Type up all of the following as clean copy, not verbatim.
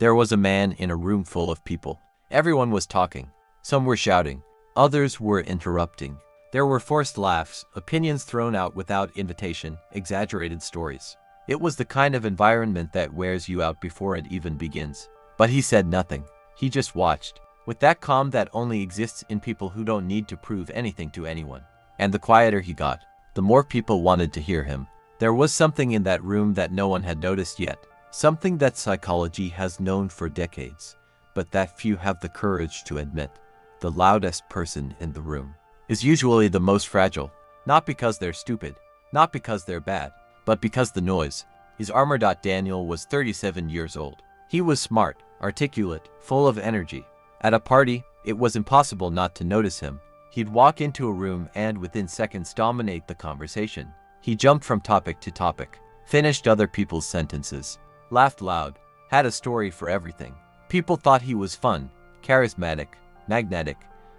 There was a man in a room full of people. Everyone was talking. Some were shouting. Others were interrupting. There were forced laughs, opinions thrown out without invitation, exaggerated stories. It was the kind of environment that wears you out before it even begins. But he said nothing. He just watched, with that calm that only exists in people who don't need to prove anything to anyone. And the quieter he got, the more people wanted to hear him. There was something in that room that no one had noticed yet, something that psychology has known for decades, but that few have the courage to admit. The loudest person in the room is usually the most fragile, not because they're stupid, not because they're bad, but because the noise is armor. Daniel was 37 years old. He was smart, articulate, full of energy. At a party, it was impossible not to notice him. He'd walk into a room and within seconds dominate the conversation. He jumped from topic to topic, finished other people's sentences, laughed loud, had a story for everything. People thought he was fun, charismatic, magnetic,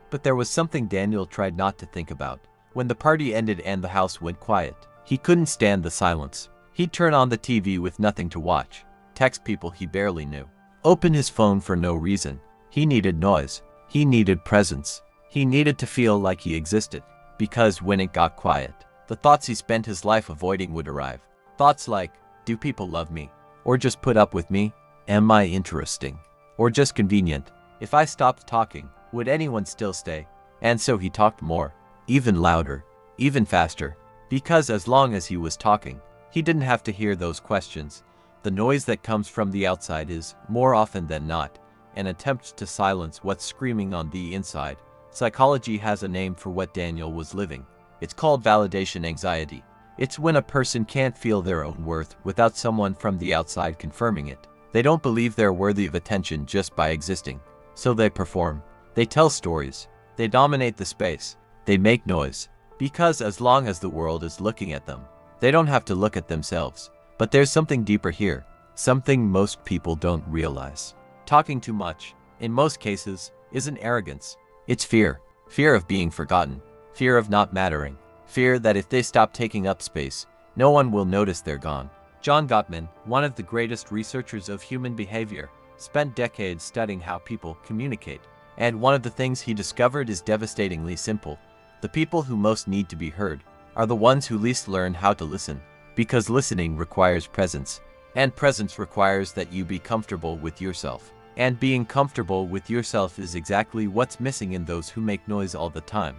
but there was something Daniel tried not to think about. When the party ended and the house went quiet, he couldn't stand the silence. He'd turn on the TV with nothing to watch, text people he barely knew, open his phone for no reason. He needed noise. He needed presence. He needed to feel like he existed, because when it got quiet, the thoughts he spent his life avoiding would arrive. Thoughts like, do people love me? Or just put up with me? Am I interesting? Or just convenient? If I stopped talking, would anyone still stay? And so he talked more, even louder, even faster, because as long as he was talking, he didn't have to hear those questions. The noise that comes from the outside is, more often than not, an attempt to silence what's screaming on the inside. Psychology has a name for what Daniel was living. It's called validation anxiety. It's when a person can't feel their own worth without someone from the outside confirming it. They don't believe they're worthy of attention just by existing. So they perform. They tell stories. They dominate the space. They make noise. Because as long as the world is looking at them, they don't have to look at themselves. But there's something deeper here. Something most people don't realize. Talking too much, in most cases, isn't arrogance. It's fear. Fear of being forgotten. Fear of not mattering. Fear that if they stop taking up space, no one will notice they're gone. John Gottman, one of the greatest researchers of human behavior, spent decades studying how people communicate. And one of the things he discovered is devastatingly simple. The people who most need to be heard are the ones who least learn how to listen. Because listening requires presence. And presence requires that you be comfortable with yourself. And being comfortable with yourself is exactly what's missing in those who make noise all the time.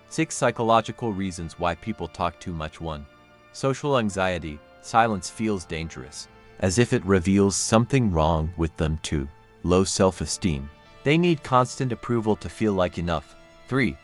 6 psychological reasons why people talk too much. 1. Social anxiety. Silence feels dangerous, as if it reveals something wrong with them. 2. Low self-esteem. They need constant approval to feel like enough. 3.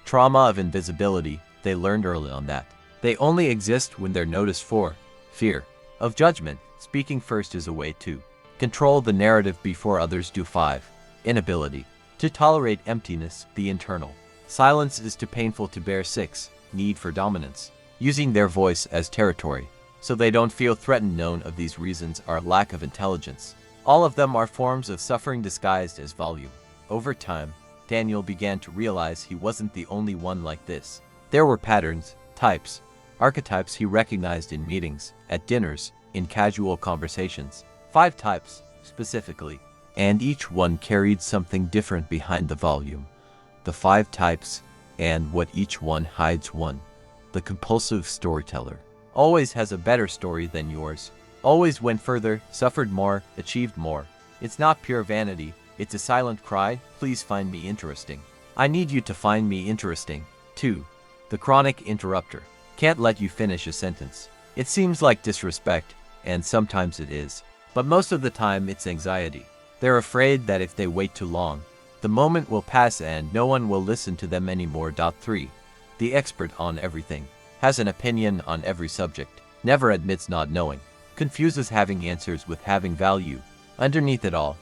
Trauma of invisibility. They learned early on that they only exist when they're noticed. 4. Fear of judgment. Speaking first is a way to control the narrative before others do. 5. Inability to tolerate emptiness, the internal. Silence is too painful to bear. 6. Need for dominance. Using their voice as territory, so they don't feel threatened. None of these reasons are lack of intelligence. All of them are forms of suffering disguised as volume. Over time, Daniel began to realize he wasn't the only one like this. There were patterns, types, archetypes he recognized in meetings, at dinners, in casual conversations. 5 types, specifically, and each one carried something different behind the volume. The 5 types, and what each one hides. 1. The compulsive storyteller. Always has a better story than yours. Always went further, suffered more, achieved more. It's not pure vanity, it's a silent cry, please find me interesting. I need you to find me interesting. 2. The chronic interrupter. Can't let you finish a sentence. It seems like disrespect, and sometimes it is. But most of the time it's anxiety. They're afraid that if they wait too long, the moment will pass and no one will listen to them anymore. 3. The expert on everything. Has an opinion on every subject. Never admits not knowing. Confuses having answers with having value. Underneath it all,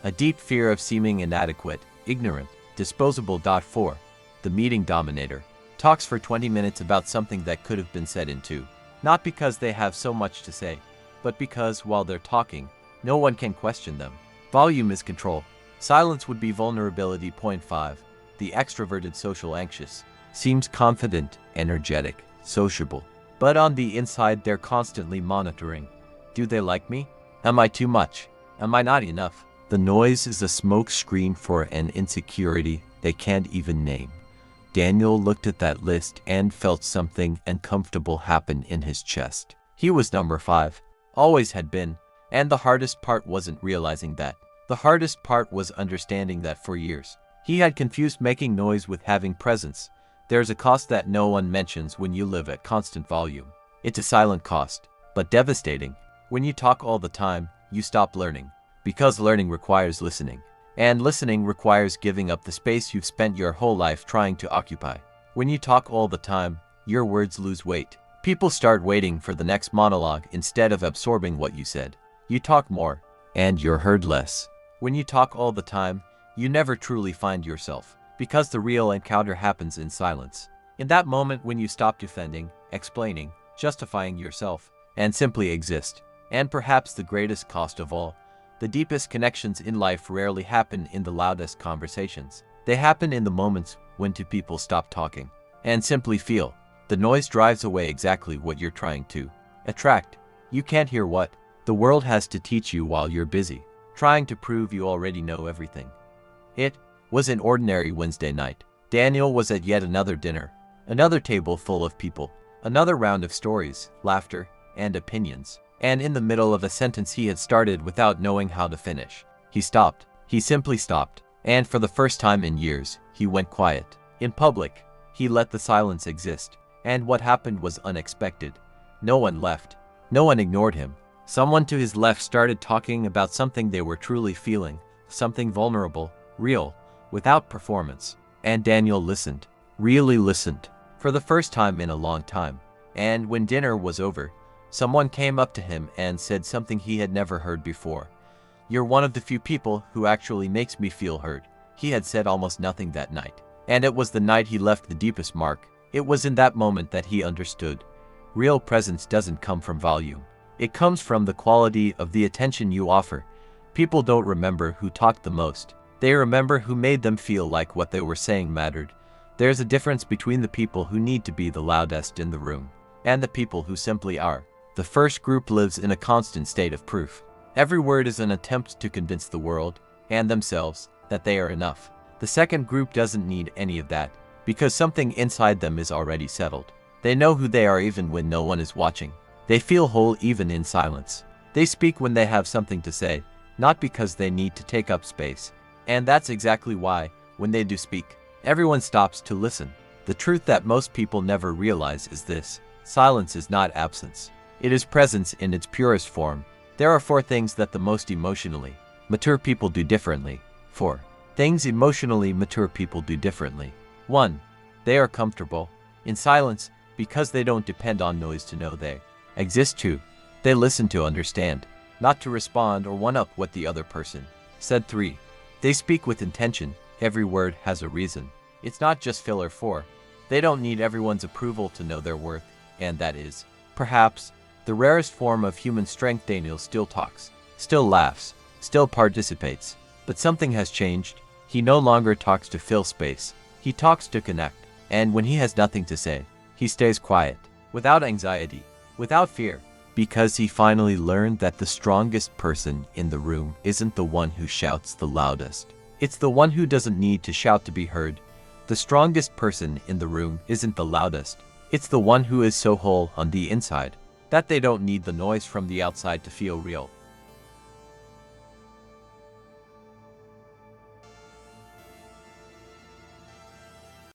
a deep fear of seeming inadequate, ignorant, disposable. 4. The meeting dominator. Talks for 20 minutes about something that could have been said in 2. Not because they have so much to say, but because while they're talking, no one can question them. Volume is control. Silence would be vulnerability. 5. The extroverted social anxious. Seems confident, energetic, sociable. But on the inside they're constantly monitoring. Do they like me? Am I too much? Am I not enough? The noise is a smoke screen for an insecurity they can't even name. Daniel looked at that list and felt something uncomfortable happen in his chest. He was number 5, always had been, and the hardest part wasn't realizing that. The hardest part was understanding that for years. He had confused making noise with having presence. There's a cost that no one mentions when you live at constant volume. It's a silent cost, but devastating. When you talk all the time, you stop learning. Because learning requires listening. And listening requires giving up the space you've spent your whole life trying to occupy. When you talk all the time, your words lose weight. People start waiting for the next monologue instead of absorbing what you said. You talk more, and you're heard less. When you talk all the time, you never truly find yourself, because the real encounter happens in silence. In that moment when you stop defending, explaining, justifying yourself, and simply exist. And perhaps the greatest cost of all, the deepest connections in life rarely happen in the loudest conversations. They happen in the moments when two people stop talking and simply feel. The noise drives away exactly what you're trying to attract. You can't hear what the world has to teach you while you're busy, trying to prove you already know everything. It was an ordinary Wednesday night. Daniel was at yet another dinner, another table full of people, another round of stories, laughter, and opinions. And in the middle of a sentence he had started without knowing how to finish, he stopped. He simply stopped. And for the first time in years, he went quiet. In public, he let the silence exist. And what happened was unexpected. No one left. No one ignored him. Someone to his left started talking about something they were truly feeling, something vulnerable, real, without performance. And Daniel listened. Really listened. For the first time in a long time. And when dinner was over, someone came up to him and said something he had never heard before. "You're one of the few people who actually makes me feel heard." He had said almost nothing that night. And it was the night he left the deepest mark. It was in that moment that he understood. Real presence doesn't come from volume. It comes from the quality of the attention you offer. People don't remember who talked the most. They remember who made them feel like what they were saying mattered. There's a difference between the people who need to be the loudest in the room and the people who simply are. The first group lives in a constant state of proof. Every word is an attempt to convince the world and themselves that they are enough. The second group doesn't need any of that, because something inside them is already settled. They know who they are even when no one is watching. They feel whole even in silence. They speak when they have something to say, not because they need to take up space. And that's exactly why, when they do speak, everyone stops to listen. The truth that most people never realize is this: silence is not absence. It is presence in its purest form. There are 4 things that the most emotionally mature people do differently. 4 things emotionally mature people do differently. 1. They are comfortable in silence because they don't depend on noise to know they exist. 2. They listen to understand, not to respond or one-up what the other person said. 3. They speak with intention. Every word has a reason. It's not just filler. 4. They don't need everyone's approval to know their worth, and that is, perhaps, the rarest form of human strength. Daniel still talks, still laughs, still participates. But something has changed. He no longer talks to fill space. He talks to connect. And when he has nothing to say, he stays quiet, without anxiety, without fear, because he finally learned that the strongest person in the room isn't the one who shouts the loudest. It's the one who doesn't need to shout to be heard. The strongest person in the room isn't the loudest. It's the one who is so whole on the inside that they don't need the noise from the outside to feel real.